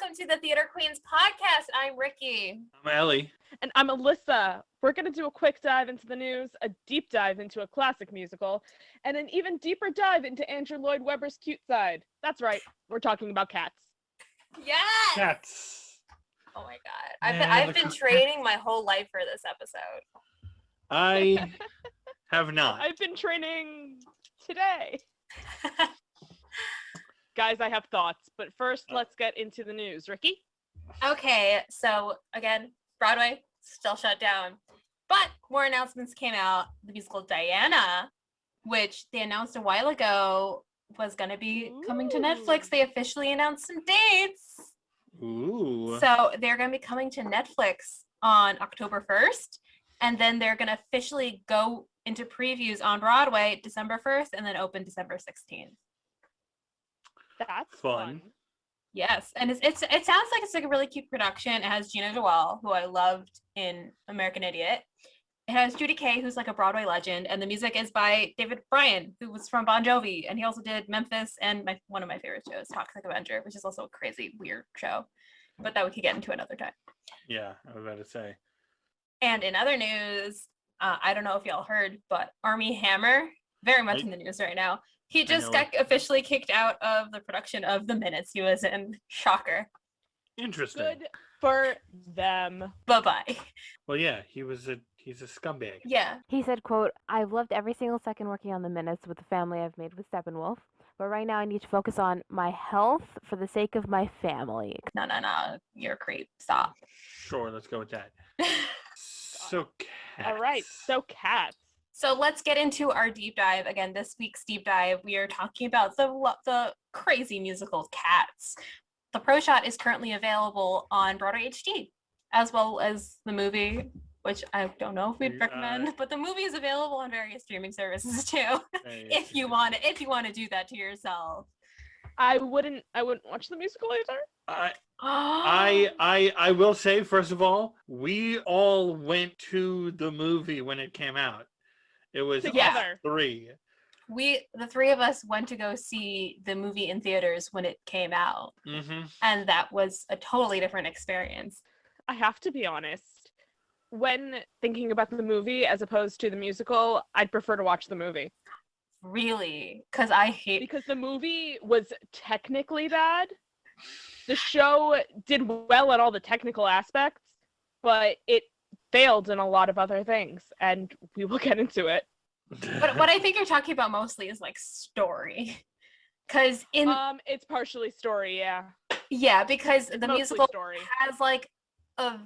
welcome to the Theater Queens podcast. I'm Rikki. I'm Ellie. And I'm Elissa. We're going to do a quick dive into the news, a deep dive into a classic musical, and an even deeper dive into Andrew Lloyd Webber's cute side. That's right, we're talking about cats. Yes! Cats. Oh my god. I've been training my whole life for this episode. I have not. I've been training today. Guys, I have thoughts, but first let's get into the news. Rikki? Okay, so again, Broadway still shut down, but more announcements came out. The musical Diana, which they announced a while ago, was going to be coming to Netflix. They officially announced some dates. Ooh. So they're going to be coming to Netflix on October 1st, and then they're going to officially go into previews on Broadway December 1st and then open December 16th. That's fun. Yes, and it sounds like it's like a really cute production. It has Gina Dewell, who I loved in American Idiot. It has Judy Kaye, who's like a Broadway legend, and the music is by David Bryan, who was from Bon Jovi, and he also did Memphis and one of my favorite shows, Toxic Avenger, which is also a crazy, weird show, but that we could get into another time. Yeah, I was about to say. And in other news, I don't know if y'all heard, but Armie Hammer, very much in the news right now. He just got officially kicked out of the production of The Minutes he was in. Shocker. Interesting. Good for them. Bye-bye. Well, yeah, he's a scumbag. Yeah. He said, quote, "I've loved every single second working on The Minutes with the family I've made with Steppenwolf, but right now I need to focus on my health for the sake of my family." No. You're a creep. Stop. Sure, let's go with that. So, cats. All right, so cats. So let's get into our deep dive. Again, this week's deep dive, we are talking about the crazy musical Cats. The Pro Shot is currently available on Broadway HD, as well as the movie, which I don't know if we'd recommend, but the movie is available on various streaming services too. if you want to do that to yourself. I wouldn't watch the musical either. I will say, first of all, we all went to the movie when it came out. It was together. Three. The three of us went to go see the movie in theaters when it came out. Mm-hmm. And that was a totally different experience. I have to be honest. When thinking about the movie as opposed to the musical, I'd prefer to watch the movie. Really? Because the movie was technically bad. The show did well at all the technical aspects, but it failed in a lot of other things, and we will get into it. But what I think you're talking about mostly is like story. Because it's partially story, yeah. Yeah, because the mostly musical story has like a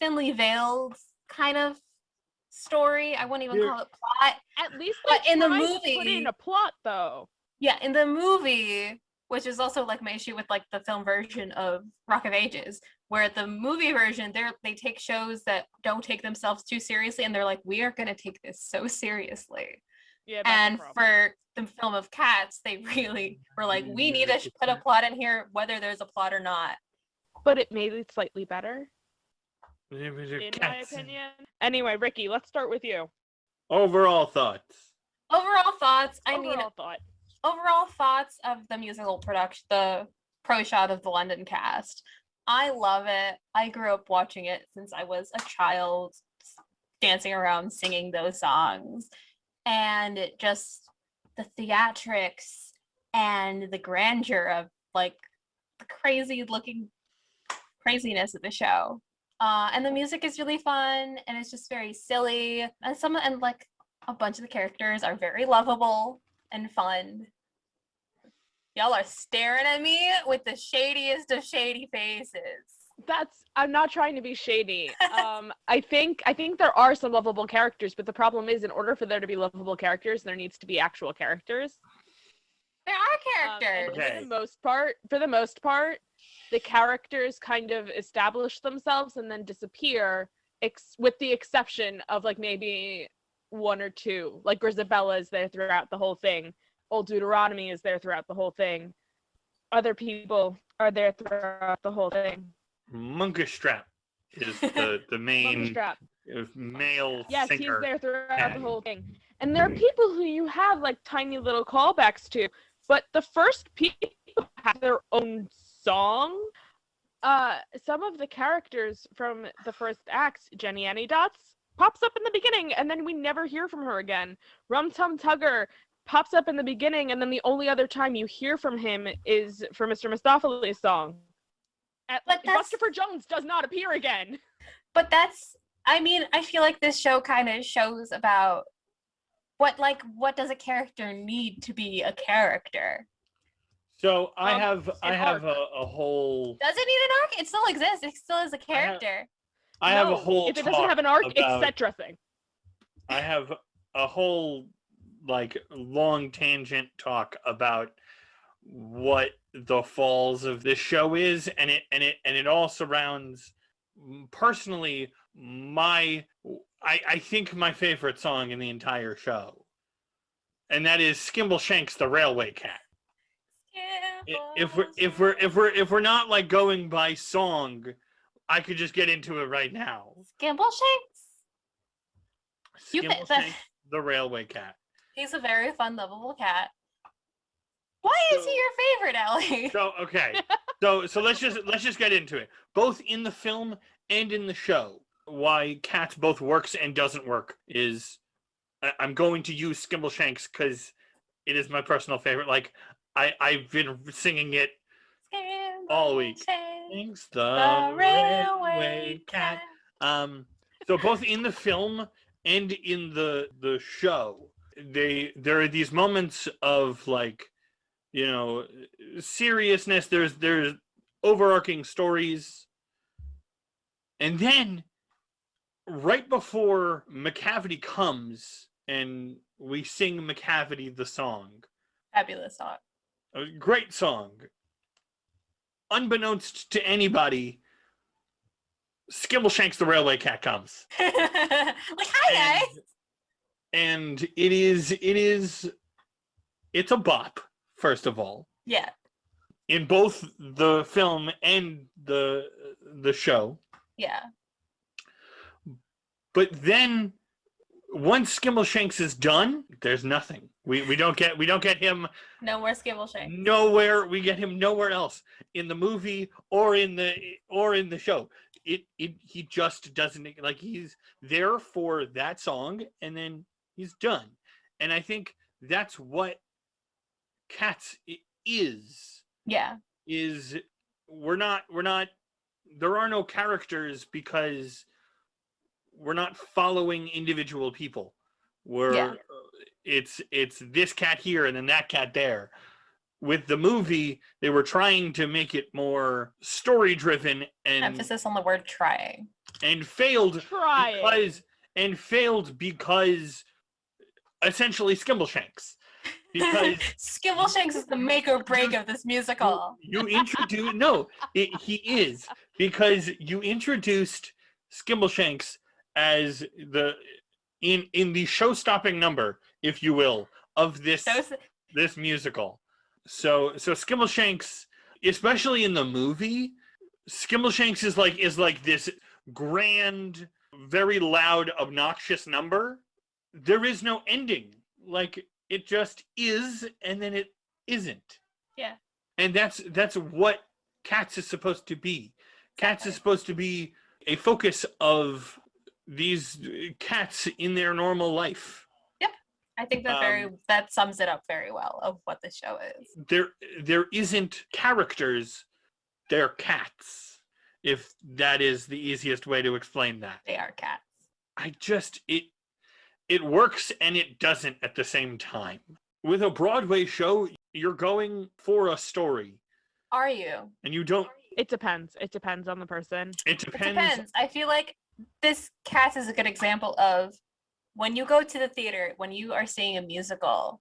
thinly veiled kind of story. I wouldn't even call it plot. At least in the movie, put in a plot though. Yeah, in the movie, which is also like my issue with like the film version of Rock of Ages, where the movie version, they take shows that don't take themselves too seriously, and they're like, we are going to take this so seriously. Yeah, and for the film of Cats, they really were like, we need to put a plot in here, whether there's a plot or not. But it made it slightly better, in my opinion. Anyway, Rikki, let's start with you. Overall thoughts. Overall thoughts of the musical production, the Pro Shot of the London cast. I love it. I grew up watching it since I was a child, dancing around singing those songs. And just the theatrics and the grandeur of like the craziness of the show. And the music is really fun, and it's just very silly. And like a bunch of the characters are very lovable and fun. Y'all are staring at me with the shadiest of shady faces. I'm not trying to be shady. I think there are some lovable characters, but the problem is, in order for there to be lovable characters, there needs to be actual characters. There are characters. Okay. For the most part, the characters kind of establish themselves and then disappear, with the exception of like maybe one or two. Like Grisabella is there throughout the whole thing. Old Deuteronomy is there throughout the whole thing. Other people are there throughout the whole thing. Munkustrap is the main male yes, singer. He's there throughout the whole thing. And there are people who you have like tiny little callbacks to, but the first people have their own song. some of the characters from the first act, Jenny Anydots, pops up in the beginning, and then we never hear from her again. Rum Tum Tugger pops up in the beginning, and then the only other time you hear from him is for Mr. Mistopheles' song. Busterford Jones does not appear again. But I feel like this show kind of shows about what does a character need to be a character? So I have arc. a whole. Does it need an arc? It still exists. It still is a character. I have a whole. If it doesn't have an arc, about, etc. thing. I have a whole long tangent talk about what the falls of this show is, and it all surrounds personally I think my favorite song in the entire show, and that is Skimbleshanks the Railway Cat. If we're not going by song, I could just get into it right now. Skimbleshanks? Skimbleshanks the Railway Cat. He's a very fun, lovable cat. Why is he your favorite, Ellie? So okay, so let's just get into it. Both in the film and in the show, why Cats both works and doesn't work is I'm going to use Skimbleshanks because it is my personal favorite. I've been singing it all week. Thanks, the Railway Cat. So both in the film and in the show, there are these moments of seriousness. There's overarching stories, and then right before McCavity comes and we sing McCavity the song. Fabulous song. A great song. Unbeknownst to anybody, Skimbleshanks the Railway Cat comes. Hi guys. And it's a bop, first of all. Yeah. In both the film and the show. Yeah. But then once Skimbleshanks is done, there's nothing. We don't get him. No more Skimbleshanks. Nowhere. We get him nowhere else in the movie or in the show. He just doesn't, he's there for that song and then he's done. And I think that's what Cats is. Yeah. Is we're not there are no characters because we're not following individual people. It's this cat here and then that cat there. With the movie, they were trying to make it more story driven and emphasis on the word trying. And failed because essentially Skimbleshanks. Because Skimbleshanks is the make or break of this musical. He is, because you introduced Skimbleshanks as in the show-stopping number, if you will, of this musical. So Skimbleshanks, especially in the movie, Skimbleshanks is like this grand, very loud, obnoxious number. There is no ending. It just is, and then it isn't. Yeah. And that's what Cats is supposed to be. Cats is supposed to be a focus of these cats in their normal life. Yep. I think that sums it up very well of what the show is. There isn't characters, they're cats. If that is the easiest way to explain that. They are cats. It works and it doesn't at the same time. With a Broadway show, you're going for a story. Are you? And you don't. It depends. It depends on the person. It depends. I feel like this Cats is a good example of when you go to the theater, when you are seeing a musical,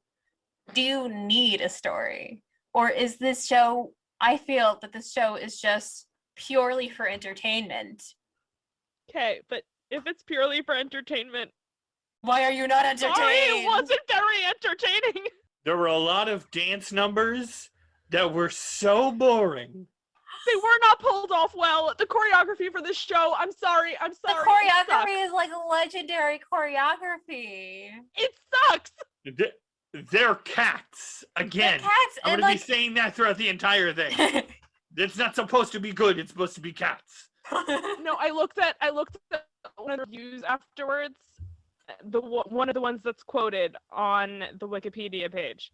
do you need a story? Or is this show, I feel that this show is just purely for entertainment. Okay, but if it's purely for entertainment, why are you not entertained? Sorry, it wasn't very entertaining. There were a lot of dance numbers that were so boring. They were not pulled off well. The choreography for this show, I'm sorry. The choreography is like a legendary choreography. It sucks. They're cats. Again, They're cats, I'm going to be saying that throughout the entire thing. It's not supposed to be good. It's supposed to be cats. No, I looked at one of the reviews afterwards. One of the ones that's quoted on the Wikipedia page,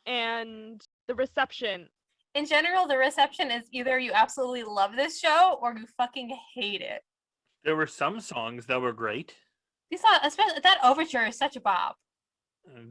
and the reception. In general, the reception is either you absolutely love this show or you fucking hate it. There were some songs that were great. Especially that overture is such a bop.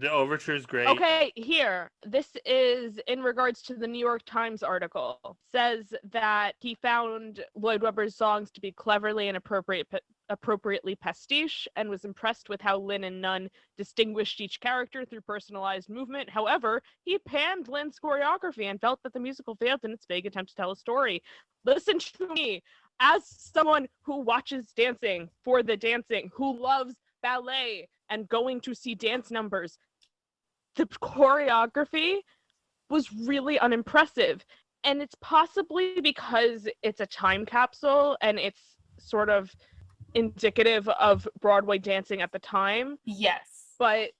The overture is great. Okay, here. This is in regards to the New York Times article. Says that he found Lloyd Webber's songs to be cleverly and appropriately pastiche, and was impressed with how Lynn and Nunn distinguished each character through personalized movement. However, he panned Lynn's choreography and felt that the musical failed in its vague attempt to tell a story. Listen to me. As someone who watches dancing for the dancing, who loves ballet and going to see dance numbers, the choreography was really unimpressive. And it's possibly because it's a time capsule and it's sort of indicative of Broadway dancing at the time. Yes. But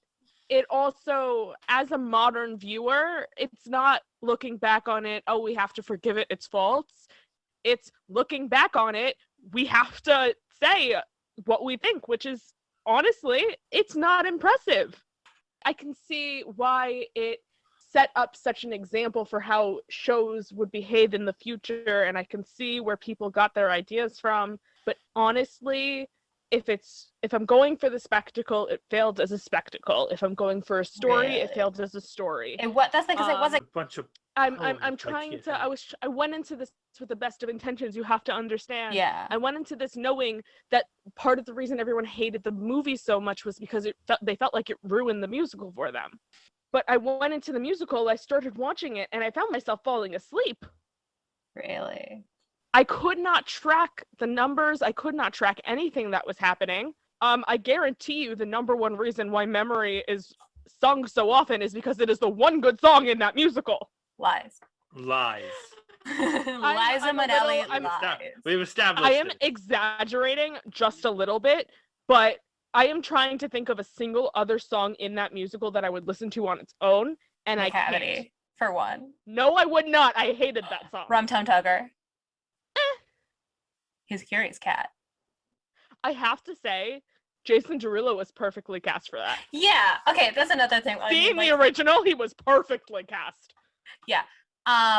it also, as a modern viewer, it's not looking back on it, oh, we have to forgive it, its faults. It's looking back on it, we have to say what we think, which is, honestly, it's not impressive. I can see why it set up such an example for how shows would behave in the future, and I can see where people got their ideas from. But honestly, if I'm going for the spectacle, it failed as a spectacle. If I'm going for a story, Really? It failed as a story. That's because it wasn't. A bunch of I'm trying to. I went into this with the best of intentions. You have to understand. Yeah. I went into this knowing that part of the reason everyone hated the movie so much was because they felt like it ruined the musical for them. But I went into the musical, I started watching it, and I found myself falling asleep. Really? I could not track the numbers. I could not track anything that was happening. I guarantee you the number one reason why Memory is sung so often is because it is the one good song in that musical. Lies. lies. Liza Minnelli lies. We've established I am it. exaggerating just a little bit, but I am trying to think of a single other song in that musical that I would listen to on its own, and I can't. Cavity, for one. No, I would not. I hated that song. Rum Tum Tugger. He's a curious cat. I have to say, Jason Derulo was perfectly cast for that. Yeah. Okay, that's another thing. Seeing the original, he was perfectly cast. Yeah.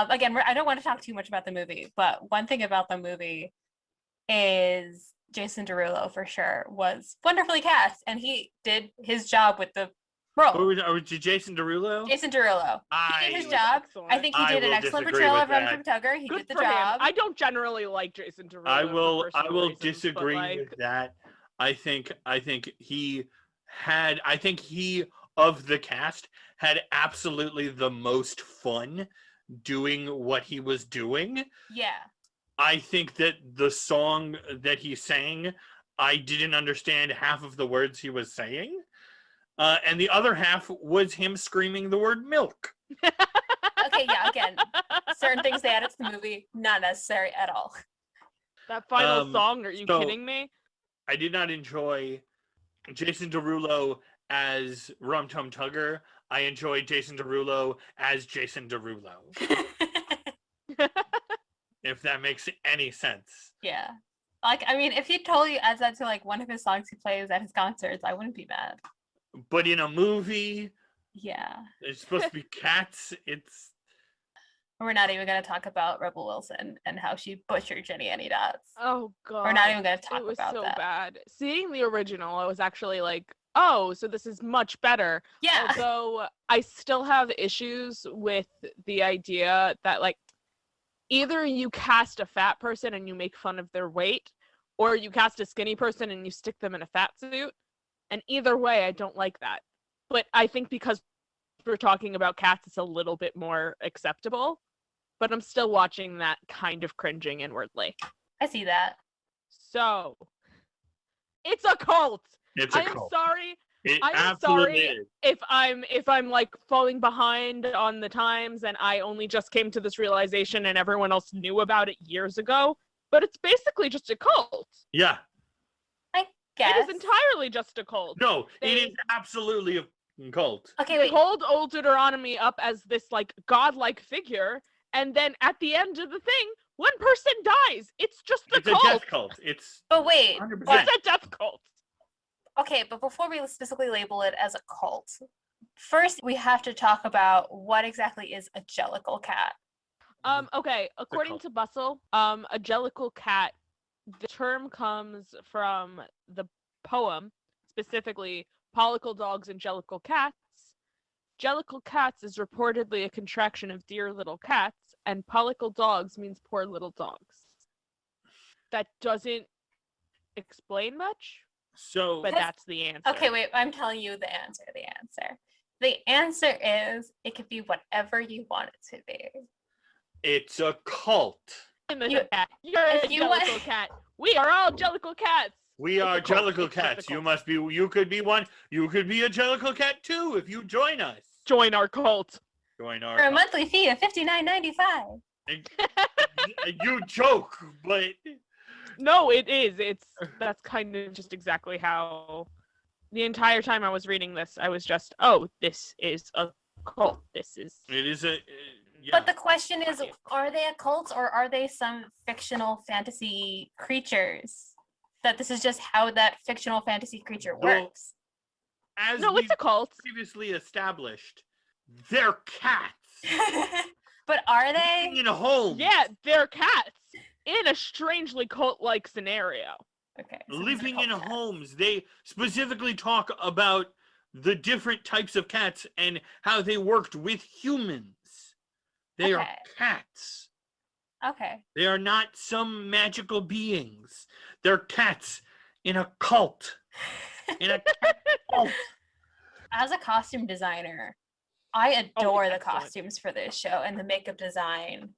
Again, I don't want to talk too much about the movie, but one thing about the movie is Jason Derulo for sure was wonderfully cast, and he did his job with the role. Or Jason Derulo? Jason Derulo. He did his job. I think he did an excellent portrayal of Rum Tum Tugger. He Good did the for him. job. I don't generally like Jason Derulo. I will for personal reasons, disagree but, with that. I think he of the cast had absolutely the most fun doing what he was doing. Yeah. I think that the song that he sang, I didn't understand half of the words he was saying. And the other half was him screaming the word milk. Okay, yeah, again, certain things they added to the movie, not necessary at all. That final song, are you kidding me? I did not enjoy Jason Derulo as Rum Tum Tugger. I enjoyed Jason Derulo as Jason Derulo. If that makes any sense. Yeah. Like, I mean, if he totally adds that to, like, one of his songs he plays at his concerts, I wouldn't be mad. But in a movie, yeah, it's supposed to be cats. We're not even going to talk about Rebel Wilson and how she butchered Jenny Any Dots. Oh, God. We're not even going to talk it was about so that. bad. Seeing the original, I was actually like, oh, so this is much better. Yeah. Although I still have issues with the idea that, like, either you cast a fat person and you make fun of their weight, or you cast a skinny person and you stick them in a fat suit. And either way, I don't like that. But I think because we're talking about cats, it's a little bit more acceptable. But I'm still watching that kind of cringing inwardly. I see that. So, it's a cult. It's a I am cult. sorry. It I'm absolutely sorry is. if I'm like falling behind on the times and I only just came to this realization and everyone else knew about it years ago. But it's basically just a cult. Yeah. I guess. It is entirely just a cult. No, They- it is absolutely a cult. Okay, They wait. hold old Deuteronomy up as this like godlike figure, And then at the end of the thing, one person dies. It's just a It's cult. a death cult. It's But wait, 100%. It's a death cult. okay, but before we specifically label it as a cult, first we have to talk about what exactly is a Jellicle Cat. Okay, according to Bustle, a Jellicle Cat, the term comes from the poem, specifically Pollicle Dogs and Jellicle Cats. Jellicle Cats is reportedly a contraction of Dear Little Cats, and Pollicle Dogs means poor little dogs. That doesn't explain much, So but that's the answer. Okay, wait, I'm telling you the answer. The answer is it could be whatever you want it to be. it's a cult. I'm a You- cat. You're a if you want- Jellicle Cat. We are all Jellicle Cats. We It's are a cult. Jellicle It's just a Cats. You cult. must be. You could be one. You could be a Jellicle Cat too if you join us. Join our cult. Join our. For a cult. monthly fee of $59.95. You joke, but No, it is. That's kind of just exactly how the entire time I was reading this, I was just, oh, this is a cult. This is it is a. Yeah. But the question is, are they a cult or are they some fictional fantasy creatures? That this is just how that fictional fantasy creature Well, works. As no, we it's a cult. previously established, they're cats But are living they? in homes. Yeah, they're cats in a strangely cult-like scenario. Okay. so these are Living cult in cats. homes. They specifically talk about the different types of cats and how they worked with humans. They are Okay. cats. Okay. They are not some magical beings. They're cats in a cult. In a cat cult. As a costume designer, I adore the excellent. costumes for this show and the makeup design.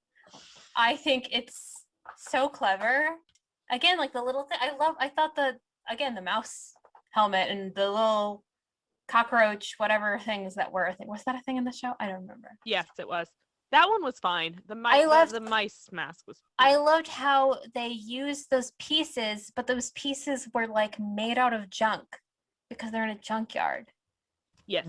I think it's so clever. Again, like the little thing I thought the mouse helmet and the little cockroach, whatever things that were a thing. Was that a thing in the show? I don't remember. Yes, it was. That one was fine. The I loved- the mice mask was. I loved how they used those pieces, but those pieces were like made out of junk because they're in a junkyard. Yes.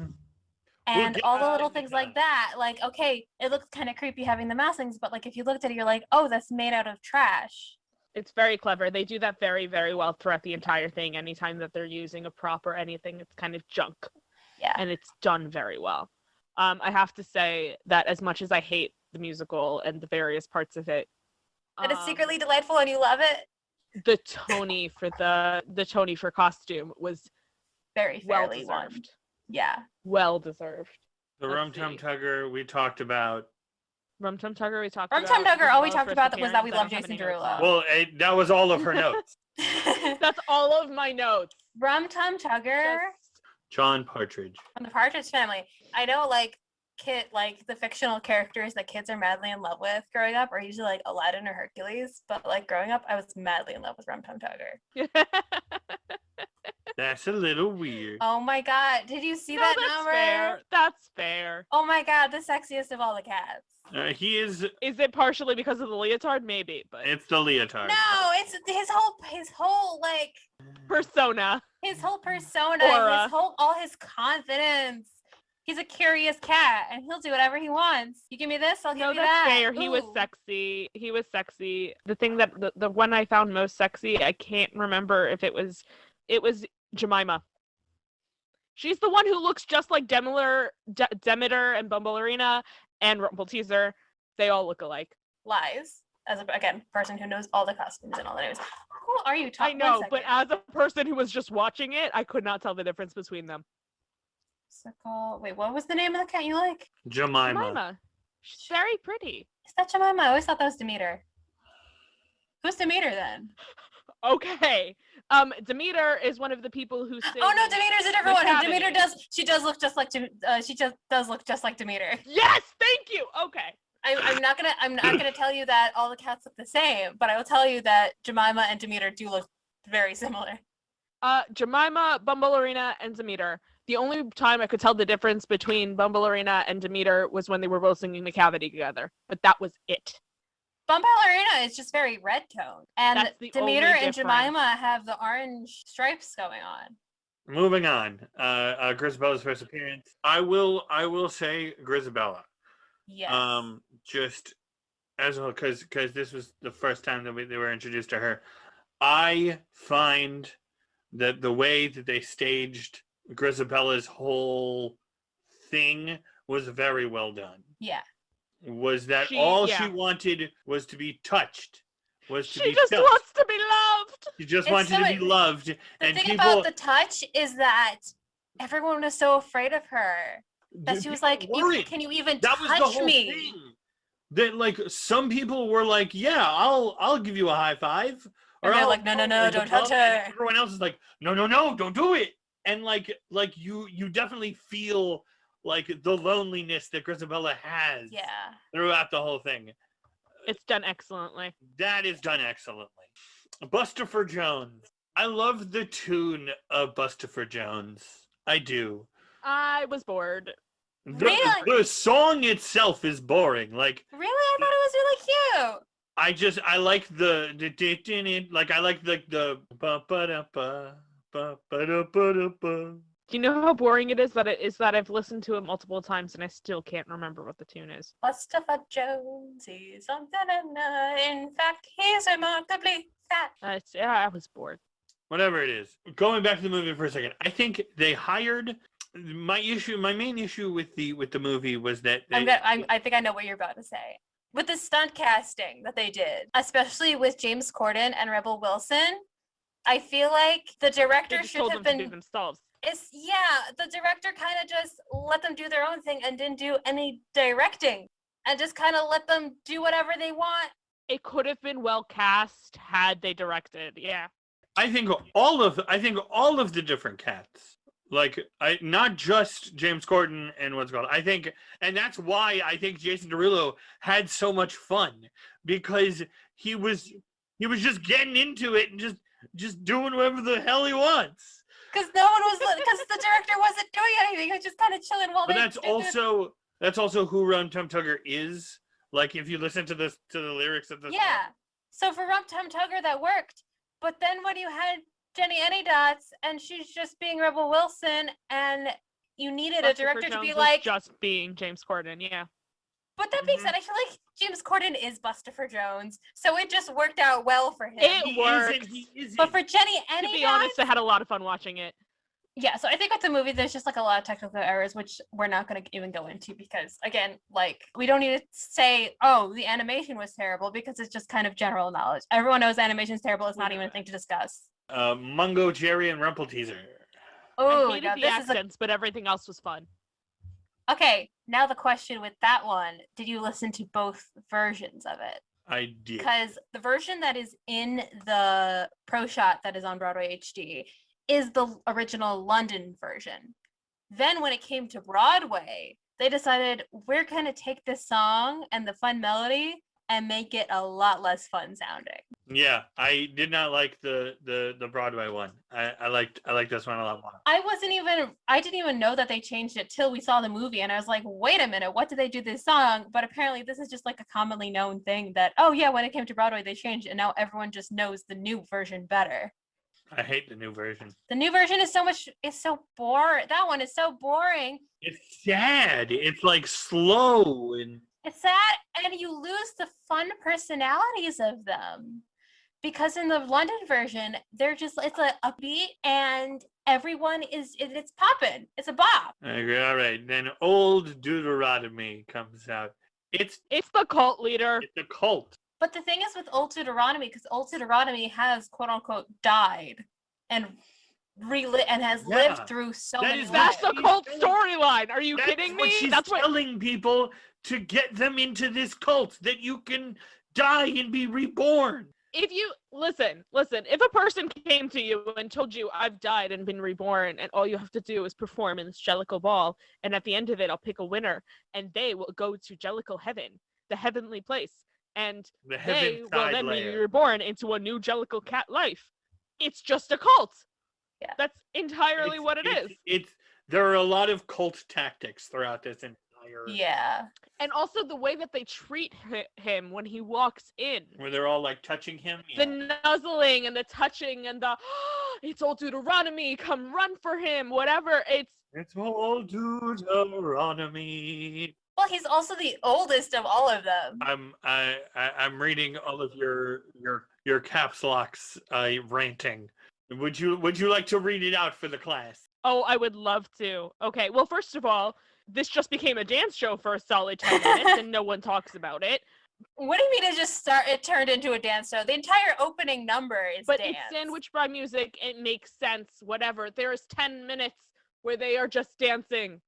And get all the that little in the things like junk. that, like, okay, it looks kind of creepy having the mouse things, but like if you looked at it, you're like, oh, that's made out of trash. It's very clever. They do that very, very well throughout the entire thing. Anytime that they're using a prop or anything, it's kind of junk. Yeah. And it's done very well. I have to say that as much as I hate the musical and the various parts of it, But it's secretly delightful and you love it. the Tony for the Tony for costume was Very well fairly won. deserved. Yeah. Well deserved. The Let's Rum Tum see. Tugger we talked about. Rum Tum Tugger we talked Rum about. Tum Tugger, all we Isabella's talked first about was that we appearance. love I don't have Jason any notes. Derulo. Well, that was all of her notes. That's all of my notes. Rum Tum Tugger Just- John Partridge. from the Partridge Family. I know, like, the fictional characters that kids are madly in love with growing up are usually like Aladdin or Hercules, but like growing up, I was madly in love with Rum Tum Tugger. That's a little weird. Oh my god, did you see No, that that's number? fair. That's fair. Oh my god, the sexiest of all the cats. He is. Is it partially because of the leotard? Maybe, but It's the leotard. No, it's his whole like persona. his whole persona, Aura. all his confidence. He's a curious cat and he'll do whatever he wants. You give me this, I'll give No, you that's that. fair. He was Ooh. sexy. He was sexy. The thing that the one I found most sexy, I can't remember if it was Jemima. She's the one who looks just like Demeter and Bumblearina and Rumpelteazer. They all look alike. Lies. As a person who knows all the costumes and all the names. Who are you I talking? know, but as a person who was just watching it, I could not tell the difference between them. Wait, what was the name of the cat you like? Jemima. Jemima. She's very pretty. Is that Jemima? I always thought that was Demeter. Who's Demeter then? Okay. Demeter is one of the people who sing. Oh no, Demeter's a different one. And Cavity. Demeter does look just like Demeter. Yes, thank you. Okay. I'm not gonna tell you that all the cats look the same, but I will tell you that Jemima and Demeter do look very similar. Jemima, Bumblearina, and Demeter. The only time I could tell the difference between Bumblearina and Demeter was when they were both singing the Cavity together. But that was it. Bumblearina is just very red toned, and That's the Demeter only and difference. Jemima have the orange stripes going on. Moving on. Grisabella's first appearance. I will say Grisabella. Yes. Just as well, because this was the first time that they were introduced to her. I find that the way that they staged Grisabella's whole thing was very well done. Yeah. Was that She wanted was to be touched, was to She be just touched. wants to be loved. She just It's wanted so- to be loved. The and thing people, about the touch is that everyone was so afraid of her that she was people like, worried. "Can you even That was the touch whole me?" thing. That like some people were like, yeah, I'll give you a high five. And they're I'll- like, no, I'll don't give touch you a-" and her. everyone else is like, no, don't do it. And like you definitely feel like the loneliness that Grisabella has Yeah. throughout the whole thing. It's done excellently. That is done excellently. Bustopher Jones. I love the tune of Bustopher Jones. I do. I was bored. The song itself is boring. Like, Really? I thought it was really cute. I like the like I like the ba ba da ba ba ba da ba da ba. Do you know how boring it is that I've listened to it multiple times and I still can't remember what the tune is? Bustopher Jones, he's something in fact, he's remarkably fat. I was bored. Whatever it is. Going back to the movie for a second, I think they hired my main issue with the movie was that I think I know what you're about to say. With the stunt casting that they did, especially with James Corden and Rebel Wilson, I feel like the director They just should told have them to been. be themselves. The director kind of just let them do their own thing and didn't do any directing and just kind of let them do whatever they want. It could have been well cast had they directed. Yeah. I think all of the different cats, like not just James Corden and what's called. I think, and that's why I think Jason Derulo had so much fun, because he was just getting into it and just doing whatever the hell he wants. Because the director wasn't doing anything. He was just kind of chilling while But they. that's also who Rum Tum Tugger is. Like if you listen to the lyrics of the song. Yeah. So for Rum Tum Tugger that worked, but then when you had Jenny Anydots and she's just being Rebel Wilson, and you needed a director to be like just being James Corden. Yeah. But that being said, I feel like James Corden is Bustopher Jones, so it just worked out well for him. It worked. He isn't. But for Jenny To be Anydots, honest, I had a lot of fun watching it. yeah, so I think with the movie, there's just like a lot of technical errors, which we're not going to even go into because, again, like we don't need to say, oh, the animation was terrible, because it's just kind of general knowledge. Everyone knows animation's terrible. It's not even a thing to discuss. Mungo, Jerry, and Rumpelteazer. Oh, I hated God, the this is accents, but everything else was fun. okay. Now the question with that one: did you listen to both versions of it? I did. Because the version that is in the Pro Shot that is on Broadway HD is the original London version. Then when it came to Broadway, they decided we're going to take this song and the fun melody and make it a lot less fun sounding. Yeah, I did not like the Broadway one. I liked this one a lot more. I didn't even know that they changed it till we saw the movie, and I was like, wait a minute, what did they do this song? But apparently this is just like a commonly known thing that, oh yeah, when it came to Broadway they changed it, and now everyone just knows the new version better. I hate the new version. The new version is so boring. That one is so boring. It's sad. It's like slow and It's sad, and you lose the fun personalities of them. Because in the London version, it's a beat, and everyone it's popping. It's a bop. I agree. All right, then Old Deuteronomy comes out. It's the cult leader. a cult. But the thing is with Old Deuteronomy, because Old Deuteronomy has quote unquote died and has lived through so many lives. That's the cult storyline. Are you kidding me? She's telling people to get them into this cult, that you can die and be reborn. If you listen, if a person came to you and told you I've died and been reborn and all you have to do is perform in this Jellicle ball, and at the end of it I'll pick a winner and they will go to Jellicle heaven, the heavenly place, and they will then be reborn into a new Jellicle Cat life. It's just a cult. Yeah. That's entirely what it is. There are a lot of cult tactics throughout this entire. Yeah. And also the way that they treat him when he walks in. Where they're all like touching him. The nuzzling and the touching and the, it's Old Deuteronomy, come run for him, whatever. It's Old Deuteronomy. Well, he's also the oldest of all of them. I'm reading all of your caps locks ranting. Would you like to read it out for the class? Oh, I would love to. Okay, well, first of all, this just became a dance show for a solid 10 minutes and no one talks about it. What do you mean it turned into a dance show? The entire opening number is But dance. it's sandwiched by music. It makes sense, whatever. There is 10 minutes where they are just dancing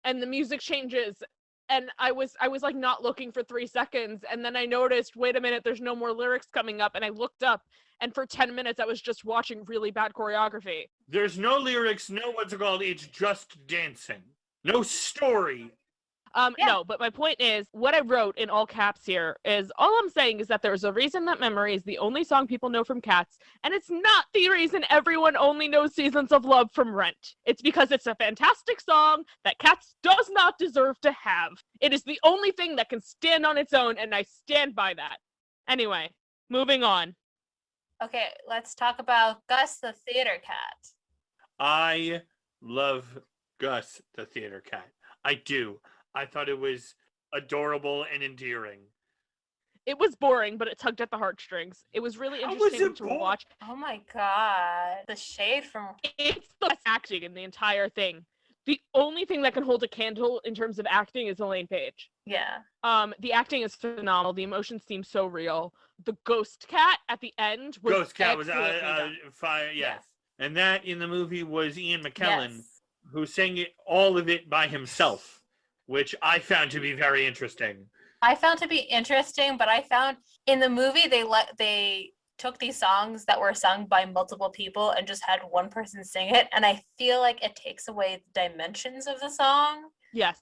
and the music changes. And I was like not looking for 3 seconds. And then I noticed, wait a minute, there's no more lyrics coming up. And I looked up and for 10 minutes, I was just watching really bad choreography. There's no lyrics, no what's it called, it's just dancing. No story. Yeah. No, but my point is, what I wrote in all caps here is, all I'm saying is that there's a reason that Memory is the only song people know from Cats, and it's not the reason everyone only knows Seasons of Love from Rent. It's because it's a fantastic song that Cats does not deserve to have. It is the only thing that can stand on its own, and I stand by that. Anyway, moving on. Okay, let's talk about Gus the theater cat. I love Gus the theater cat. I do. I thought it was adorable and endearing. It was boring, but it tugged at the heartstrings. It was really interesting to watch. Oh my god, the shade from... It's the best acting in the entire thing. The only thing that can hold a candle in terms of acting is Elaine Page. Yeah. The acting is phenomenal. The emotions seem so real. The ghost cat at the end was Ghost cat was fire. yes. And that in the movie was Ian McKellen, Yes. who sang it all of it by himself, which I found to be very interesting. I found to be interesting, but I found in the movie they took these songs that were sung by multiple people and just had one person sing it, and I feel like it takes away the dimensions of the song. Yes,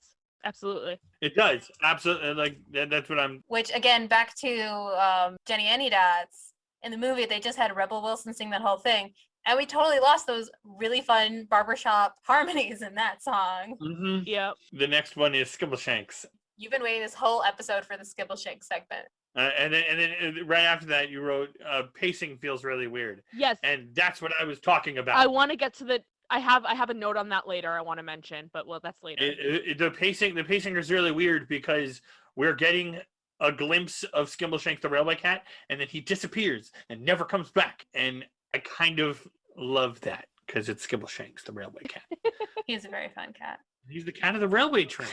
absolutely. It does. Absolutely. Like, that's what I'm... Which, again, back to Jenny Anydots, in the movie, they just had Rebel Wilson sing that whole thing, and we totally lost those really fun barbershop harmonies in that song. Mm-hmm. Yep. The next one is Skimbleshanks. You've been waiting this whole episode for the Skimbleshanks segment. And then right after that, you wrote, pacing feels really weird. Yes. And that's what I was talking about. I want to get to the... I have a note on that later I want to mention, but well, that's later. The pacing is really weird because we're getting a glimpse of Skimbleshanks the Railway Cat, and then he disappears and never comes back. And I kind of love that because it's Skimbleshanks the Railway Cat. He's a very fun cat. He's the cat of the railway train.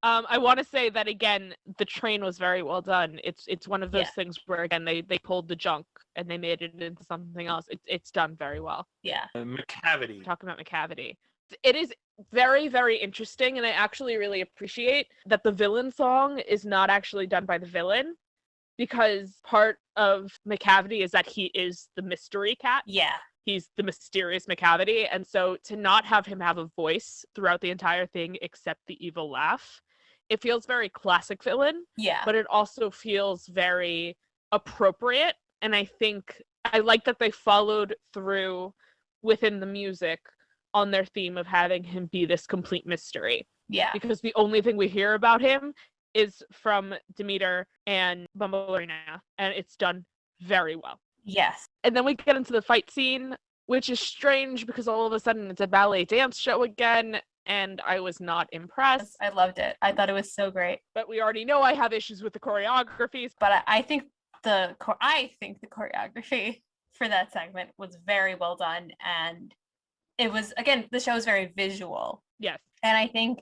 I want to say that again, the train was very well done. It's one of those Yeah. things where again they pulled the junk and they made it into something else. It's done very well. Yeah. McCavity. Talking about McCavity, it is very, very interesting, and I actually really appreciate that the villain song is not actually done by the villain, because part of McCavity is that he is the mystery cat. Yeah. He's the mysterious McCavity, and so to not have him have a voice throughout the entire thing except the evil laugh, it feels very classic villain, Yeah. but it also feels very appropriate, and I think I like that they followed through within the music on their theme of having him be this complete mystery, Yeah. because the only thing we hear about him is from Demeter and Bumblearina, and it's done very well. Yes. And then we get into the fight scene, which is strange because all of a sudden it's a ballet dance show again, and I was not impressed. I loved it. I thought it was so great. But we already know I have issues with the choreographies. But I think the choreography for that segment was very well done, and it was, again, the show is very visual, Yes, and I think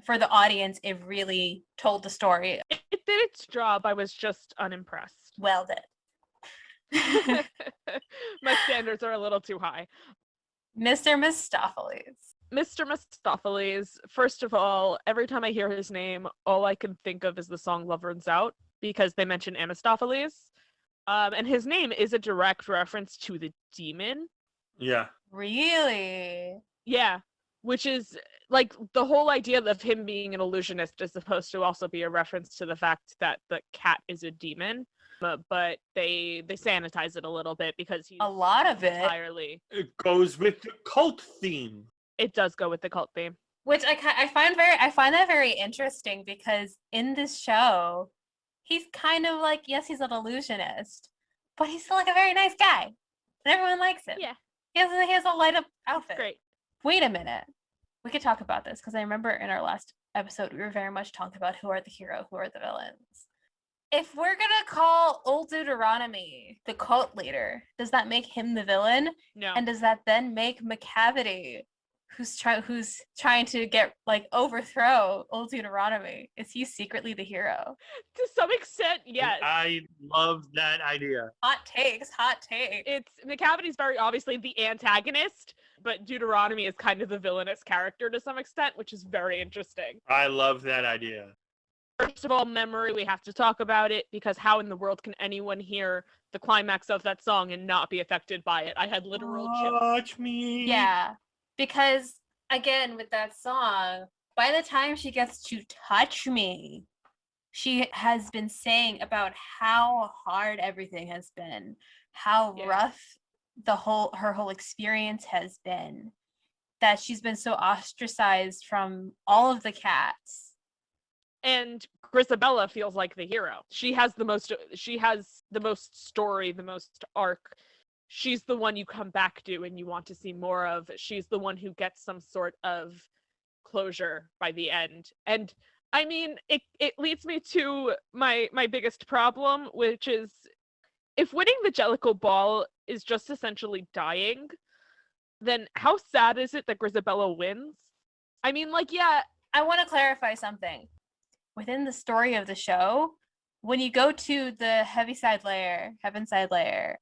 for the audience it really told the story it did its job. I was just unimpressed. well did. My standards are a little too high. Mr. Mistopheles. Mr. Mistopheles, first of all, every time I hear his name, all I can think of is the song Love Runs Out, because they mention Amistopheles. And his name is a direct reference to the demon. Yeah. Really? Yeah, which is like the whole idea of him being an illusionist is supposed to also be a reference to the fact that the cat is a demon. But they sanitize it a little bit because he's A lot of it. entirely. It goes with the cult theme. It does go with the cult theme. Which I find that very interesting, because in this show, he's kind of like, yes, he's an illusionist, but he's still like a very nice guy, and everyone likes him. Yeah, He has a light up outfit. great. Wait a minute, we could talk about this, because I remember in our last episode, we were very much talking about who are the hero, who are the villains. If we're gonna call old Deuteronomy the cult leader, does that make him the villain? No. And does that then make McCavity, who's trying to get overthrow old Deuteronomy? Is he secretly the hero? To some extent, yes. I love that idea. Hot takes. It's McCavity's very obviously the antagonist, but Deuteronomy is kind of the villainous character to some extent, which is very interesting. I love that idea. First of all, memory, we have to talk about it, because how in the world can anyone hear the climax of that song and not be affected by it? I had literal chills. Touch me. Yeah, because again, with that song, by the time she gets to touch me, she has been saying about how hard everything has been, how rough her whole experience has been, that she's been so ostracized from all of the cats. And Grisabella feels like the hero. She has the most story, the most arc. She's the one you come back to and you want to see more of. She's the one who gets some sort of closure by the end. And I mean, it leads me to my biggest problem, which is, if winning the Jellicle Ball is just essentially dying, then how sad is it that Grisabella wins? I mean, I want to clarify something. Within the story of the show, when you go to the Heavenside Layer,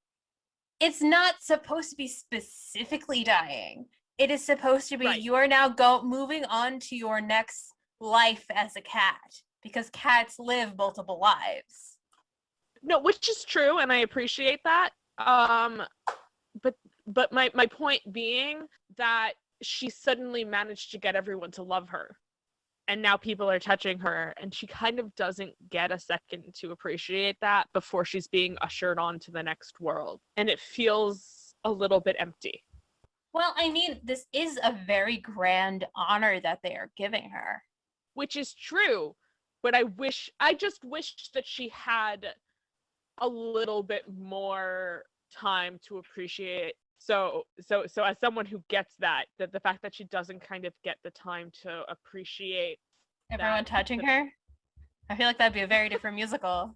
it's not supposed to be specifically dying. It is supposed to be you are now moving on to your next life as a cat, because cats live multiple lives. No, which is true, and I appreciate that. But my point being that she suddenly managed to get everyone to love her. And now people are touching her, and she kind of doesn't get a second to appreciate that before she's being ushered on to the next world. And it feels a little bit empty. Well, I mean, this is a very grand honor that they are giving her. Which is true, but I just wish that she had a little bit more time to appreciate. So as someone who gets that the fact that she doesn't kind of get the time to appreciate everyone touching her, I feel like that'd be a very different musical.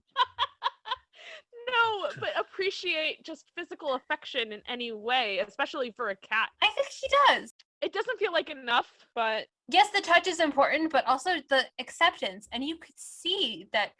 No, but appreciate just physical affection in any way, especially for a cat. I think she does. It doesn't feel like enough, but yes, the touch is important, but also the acceptance, and you could see that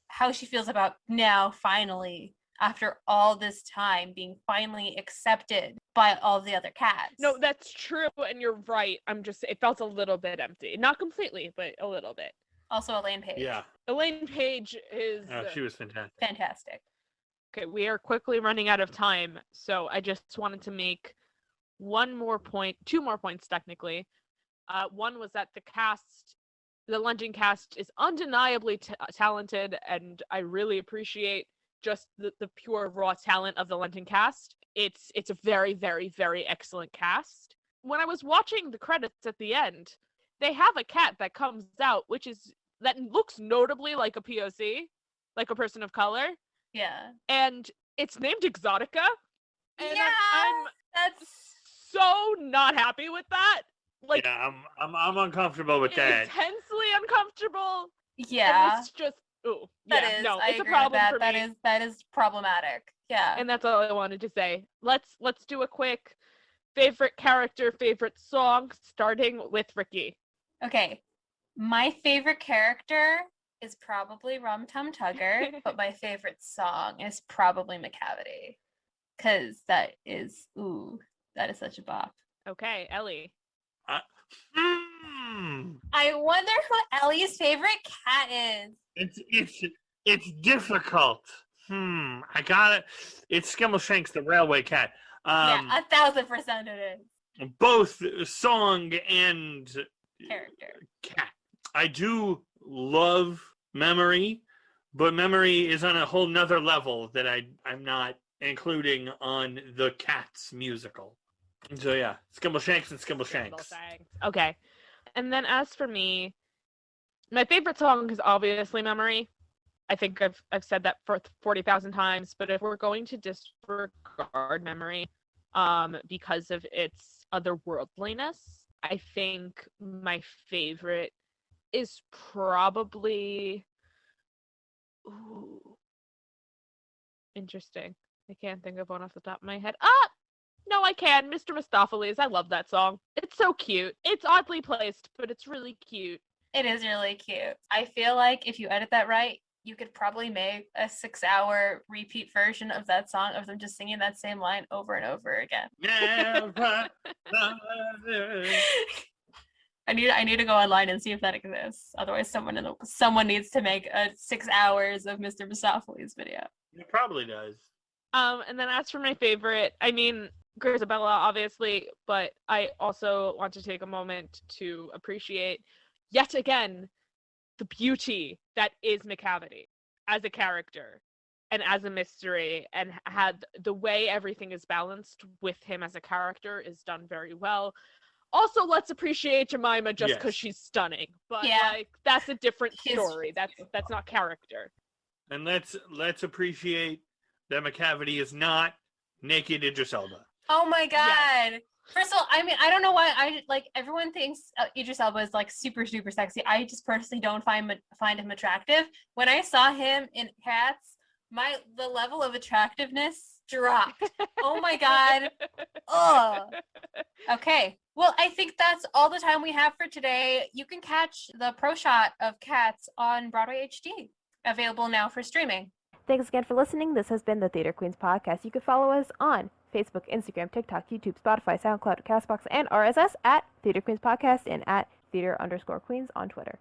how she feels about now finally, after all this time, being finally accepted by all the other cats. No, that's true, and you're right. It felt a little bit empty. Not completely, but a little bit. Also Elaine Page. Yeah. Elaine Page is... she was fantastic. Fantastic. Okay, we are quickly running out of time, so I just wanted to make two more points, technically. One was that the London cast is undeniably talented, and I really appreciate just the pure raw talent of the London cast. It's a very, very, very excellent cast. When I was watching the credits at the end, they have a cat that comes out, that looks notably like a POC, like a person of color. Yeah. And it's named Exotica. And that's so not happy with that. I'm uncomfortable with that. Intensely uncomfortable. Yeah. And it's just I it's a agree problem with that. for me. That is problematic. Yeah. And that's all I wanted to say. Let's do a quick favorite character, favorite song, starting with Rikki. Okay. My favorite character is probably Rum Tum Tugger, but my favorite song is probably McCavity. Because that is such a bop. Okay, Ellie. I wonder who Ellie's favorite cat is. It's difficult. I got it. It's Skimbleshanks the Railway Cat. 1,000% it is. Both song and character. Cat. I do love Memory, but Memory is on a whole nother level that I'm not including on the Cats musical. So yeah, Skimbleshanks and Skimbleshanks. Okay. And then as for me, my favorite song is obviously Memory. I think I've said that for 40,000 times, but if we're going to disregard Memory because of its otherworldliness, I think my favorite is probably ooh, interesting. I can't think of one off the top of my head. No, I can. Mr. Mistopheles. I love that song. It's so cute. It's oddly placed, but it's really cute. It is really cute. I feel like if you edit that right, you could probably make a 6-hour repeat version of that song of them just singing that same line over and over again. I need to go online and see if that exists. Otherwise, someone needs to make a 6 hours of Mr. Mistopheles video. It probably does. And then as for my favorite, I mean, Grisabella, obviously, but I also want to take a moment to appreciate, yet again, the beauty that is Macavity as a character and as a mystery, and had the way everything is balanced with him as a character is done very well. Also, let's appreciate Jemima just because she's stunning, but like that's a different story. That's not character. And let's appreciate that Macavity is not naked Idris Elba. Oh my god. Yes. First of all, I mean, I don't know why everyone thinks Idris Elba is like super, super sexy. I just personally don't find him attractive. When I saw him in Cats, the level of attractiveness dropped. Oh my god. Ugh. Okay. Well, I think that's all the time we have for today. You can catch the pro shot of Cats on Broadway HD, available now for streaming. Thanks again for listening. This has been the Theater Queens podcast. You can follow us on Facebook, Instagram, TikTok, YouTube, Spotify, SoundCloud, CastBox, and RSS at Theater Queens Podcast and at Theater_Queens on Twitter.